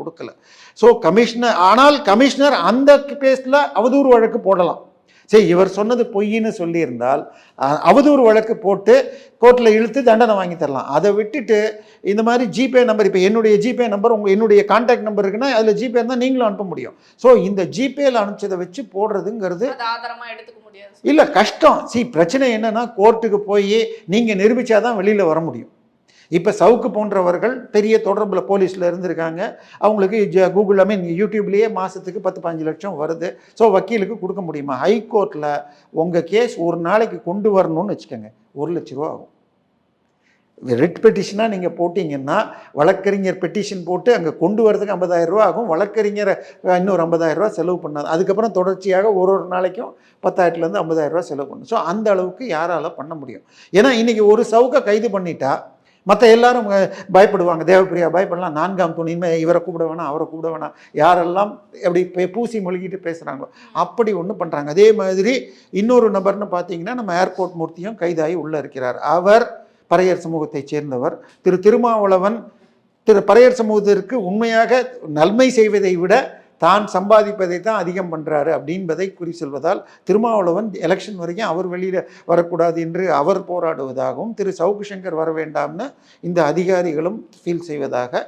கொடுக்கல. So commissioner, ஆனால் commissioner அந்த கேஸில் அவதூறு வழக்கு போடலாம். சரி, இவர் சொன்னது பொய்ன்னு சொல்லியிருந்தால் அவதூறு வழக்கு போட்டு கோர்ட்டில் இழுத்து தண்டனை வாங்கி தரலாம். அதை விட்டுட்டு இந்த மாதிரி ஜிபே நம்பர், இப்போ என்னுடைய ஜிபே நம்பர் என்னுடைய கான்டாக்ட் நம்பர் இருக்குன்னா அதில் ஜிபே இருந்தால் நீங்களும் அனுப்ப முடியும். ஸோ இந்த ஜிபேயில் அனுப்பிச்சதை வச்சு போடுறதுங்கிறது இல்லை, கஷ்டம். பிரச்சனை என்னன்னா கோர்ட்டுக்கு போய் நீங்கள் நிரூபித்தாதான் வெளியில் வர முடியும். இப்போ சவுக்கு போன்றவர்கள் பெரிய தொடர்பில் போலீஸில் இருந்திருக்காங்க. அவங்களுக்கு கூகுள் யூடியூப்லேயே மாதத்துக்கு 10-15 லட்சம் வருது. ஸோ வக்கீலுக்கு கொடுக்க முடியுமா? ஹைகோர்ட்டில் உங்கள் கேஸ் ஒரு நாளைக்கு கொண்டு வரணும்னு வச்சுக்கோங்க, 1 லட்ச ரூபா ஆகும். ரிட் பெட்டிஷனாக நீங்கள் போட்டிங்கன்னா வழக்கறிஞர் பெட்டிஷன் போட்டு அங்கே கொண்டு வரதுக்கு 50,000 ரூபா ஆகும். வழக்கறிஞரை இன்னொரு 50,000 ரூபா செலவு பண்ணாது. அதுக்கப்புறம் தொடர்ச்சியாக ஒரு நாளைக்கும் 10,000லேருந்து 50,000 ரூபா செலவு பண்ணும். ஸோ அந்த அளவுக்கு யாரால் பண்ண முடியும்? ஏன்னா இன்றைக்கி ஒரு சவுக்கை கைது பண்ணிட்டா மற்ற எல்லாரும் பயப்படுவாங்க. தேவப்பிரியா பயப்படலாம், 4ஆம் தூண், இனிமேல் இவரை கூப்பிட வேணாம், அவரை கூப்பிட வேணாம், யாரெல்லாம் எப்படி பூசி மொழிகிட்டு பேசுகிறாங்களோ அப்படி ஒன்று பண்ணுறாங்க. அதே மாதிரி இன்னொரு நபர்னு பார்த்தீங்கன்னா நம்ம ஏர்போர்ட் மூர்த்தியும் கைதாகி உள்ளே இருக்கிறார். அவர் பறையர் சமூகத்தைச் சேர்ந்தவர். திருமாவளவன் பறையர் சமூகத்திற்கு உண்மையாக நன்மை செய்வதை விட தான் சம்பாதிப்பதை தான் அதிகம் பண்ணுறாரு அப்படின்பதை குறி சொல்வதால் திருமாவளவன் எலெக்ஷன் வரைக்கும் அவர் வெளியில் வரக்கூடாது என்று அவர் போராடுவதாகவும் சவுக்கு சங்கர் வர வேண்டாம்னு இந்த அதிகாரிகளும் ஃபீல் செய்வதாக